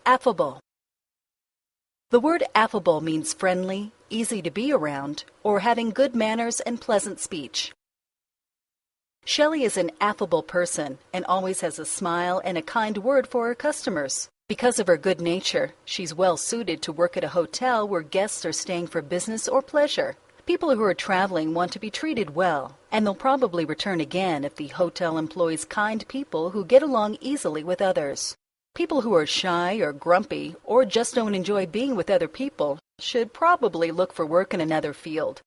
Affable. The word affable means friendly, easy to be around, or having good manners and pleasant speech. Shelley is an affable person and always has a smile and a kind word for her customers. Because of her good nature, she's well suited to work at a hotel where guests are staying for business or pleasure. People who are traveling want to be treated well, and they'll probably return again if the hotel employs kind people who get along easily with others. People who are shy or grumpy or just don't enjoy being with other people should probably look for work in another field.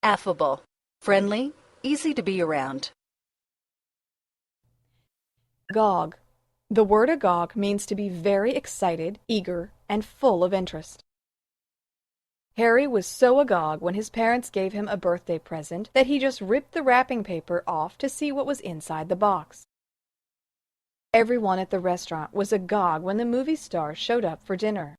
Affable. Friendly, easy to be around. Agog. The word agog means to be very excited, eager, and full of interest. Harry was so agog when his parents gave him a birthday present that he just ripped the wrapping paper off to see what was inside the box. Everyone at the restaurant was agog when the movie stars showed up for dinner.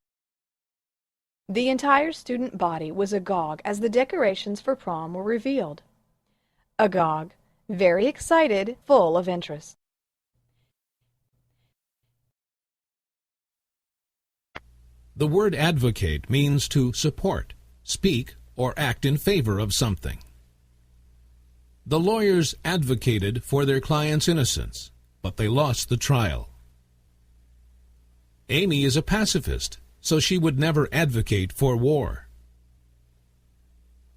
The entire student body was agog as the decorations for prom were revealed. Agog, very excited, full of interest. The word advocate means to support, speak, or act in favor of something. The lawyers advocated for their client's innocence, but they lost the trial. Amy is a pacifist, so she would never advocate for war.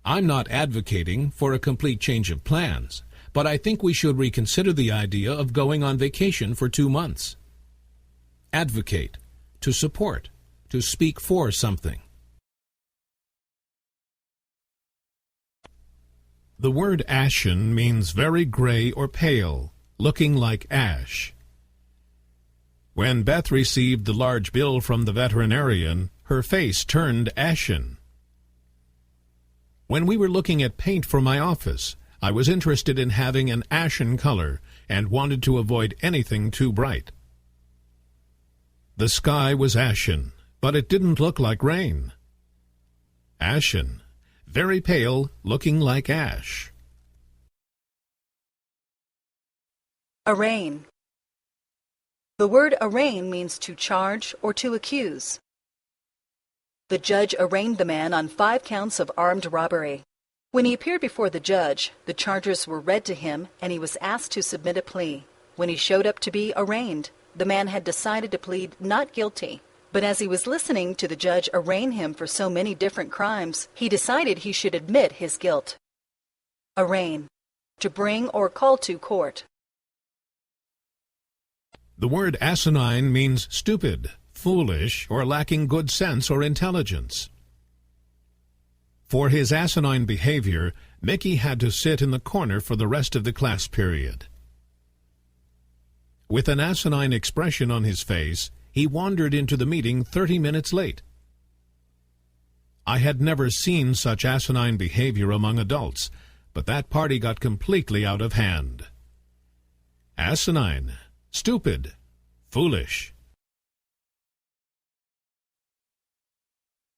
I'm not advocating for a complete change of plans, but I think we should reconsider the idea of going on vacation for 2 months. Advocate, to support, to speak for something. The word ashen means very gray or pale, looking like ash. When Beth received the large bill from the veterinarian, her face turned ashen. When we were looking at paint for my office, I was interested in having an ashen color and wanted to avoid anything too bright. The sky was ashen, but it didn't look like rain. Ashen, very pale, looking like ash. Arraign. The word arraign means to charge or to accuse. The judge arraigned the man on 5 counts of armed robbery. When he appeared before the judge, the charges were read to him and he was asked to submit a plea. When he showed up to be arraigned, the man had decided to plead not guilty. But as he was listening to the judge arraign him for so many different crimes, he decided he should admit his guilt. Arraign. To bring or call to court. The word asinine means stupid, foolish, or lacking good sense or intelligence. For his asinine behavior, Mickey had to sit in the corner for the rest of the class period. With an asinine expression on his face, he wandered into the meeting 30 minutes late. I had never seen such asinine behavior among adults, but that party got completely out of hand. Asinine, stupid, foolish.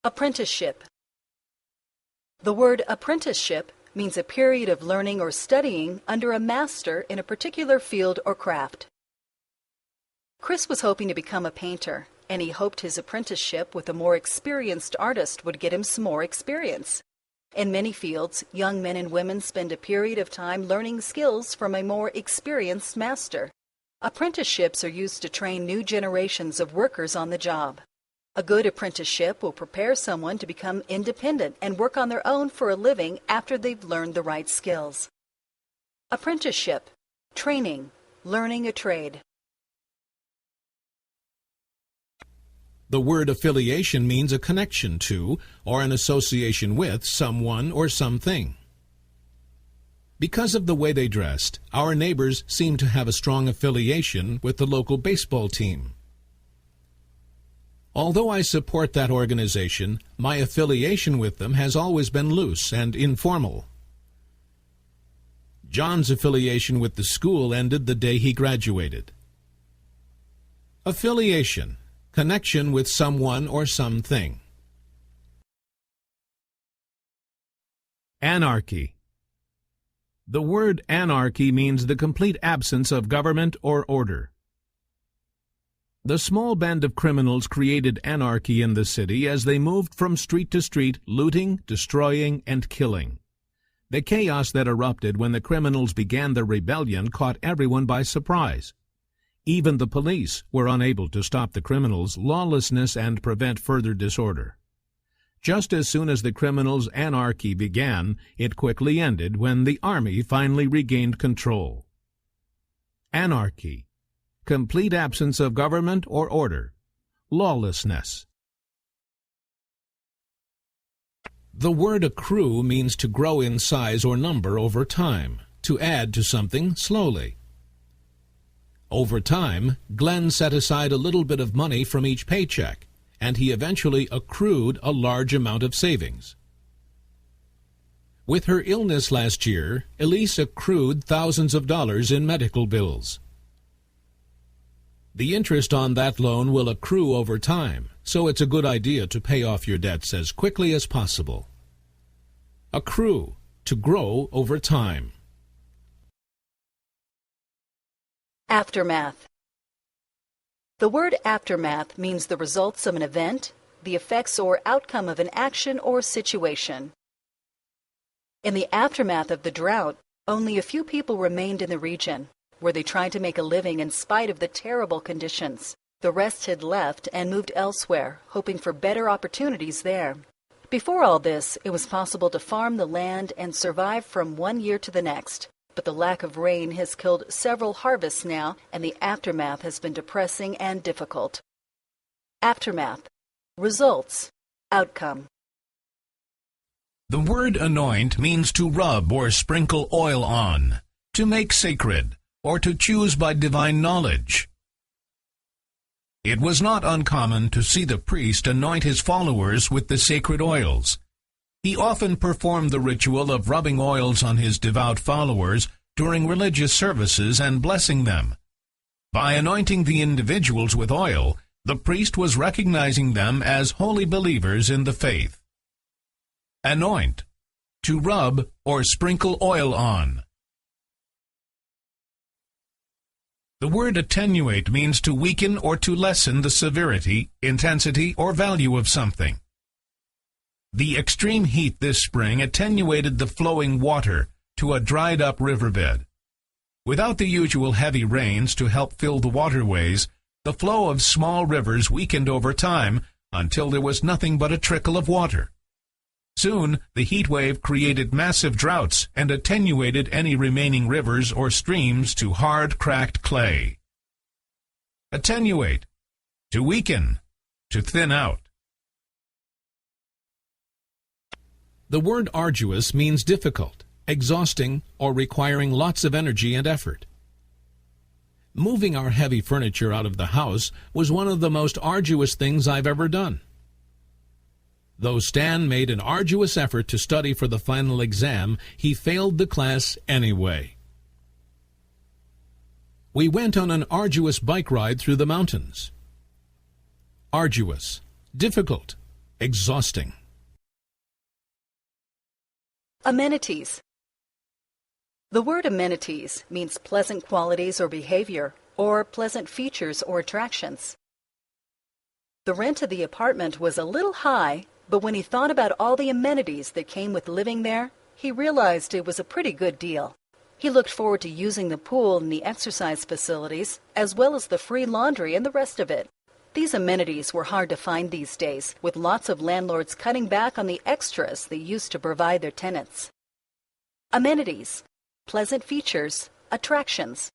Apprenticeship. The word apprenticeship means a period of learning or studying under a master in a particular field or craft. Chris was hoping to become a painter, and he hoped his apprenticeship with a more experienced artist would get him some more experience. In many fields, young men and women spend a period of time learning skills from a more experienced master. Apprenticeships are used to train new generations of workers on the job. A good apprenticeship will prepare someone to become independent and work on their own for a living after they've learned the right skills. Apprenticeship, training, learning a trade. The word affiliation means a connection to or an association with someone or something. Because of the way they dressed, our neighbors seemed to have a strong affiliation with the local baseball team. Although I support that organization, my affiliation with them has always been loose and informal. John's affiliation with the school ended the day he graduated. Affiliation. Connection with someone or something. Anarchy. The word anarchy means the complete absence of government or order. The small band of criminals created anarchy in the city as they moved from street to street, looting, destroying, and killing. The chaos that erupted when the criminals began their rebellion caught everyone by surprise. Even the police were unable to stop the criminals' lawlessness and prevent further disorder. Just as soon as the criminals' anarchy began, it quickly ended when the army finally regained control. Anarchy. Complete absence of government or order. Lawlessness. The word accrue means to grow in size or number over time, to add to something slowly. Over time, Glenn set aside a little bit of money from each paycheck, and he eventually accrued a large amount of savings. With her illness last year, Elise accrued thousands of dollars in medical bills. The interest on that loan will accrue over time, so it's a good idea to pay off your debts as quickly as possible. Accrue, to grow over time. Aftermath. The word aftermath means the results of an event, the effects or outcome of an action or situation. In the aftermath of the drought, only a few people remained in the region, where they tried to make a living in spite of the terrible conditions. The rest had left and moved elsewhere, hoping for better opportunities there. Before all this, it was possible to farm the land and survive from one year to the next. But the lack of rain has killed several harvests now, and the aftermath has been depressing and difficult. Aftermath. Results. Outcome. The word anoint means to rub or sprinkle oil on, to make sacred, or to choose by divine knowledge. It was not uncommon to see the priest anoint his followers with the sacred oils. He often performed the ritual of rubbing oils on his devout followers during religious services and blessing them. By anointing the individuals with oil, the priest was recognizing them as holy believers in the faith. Anoint, to rub or sprinkle oil on. The word attenuate means to weaken or to lessen the severity, intensity, or value of something. The extreme heat this spring attenuated the flowing water to a dried-up riverbed. Without the usual heavy rains to help fill the waterways, the flow of small rivers weakened over time until there was nothing but a trickle of water. Soon, the heat wave created massive droughts and attenuated any remaining rivers or streams to hard, cracked clay. Attenuate, to weaken, to thin out. The word arduous means difficult, exhausting, or requiring lots of energy and effort. Moving our heavy furniture out of the house was one of the most arduous things I've ever done. Though Stan made an arduous effort to study for the final exam, he failed the class anyway. We went on an arduous bike ride through the mountains. Arduous, difficult, exhausting. Amenities. The word amenities means pleasant qualities or behavior, or pleasant features or attractions. The rent of the apartment was a little high, but when he thought about all the amenities that came with living there, he realized it was a pretty good deal. He looked forward to using the pool and the exercise facilities, as well as the free laundry and the rest of it. These amenities were hard to find these days, with lots of landlords cutting back on the extras they used to provide their tenants. Amenities. Pleasant features, attractions.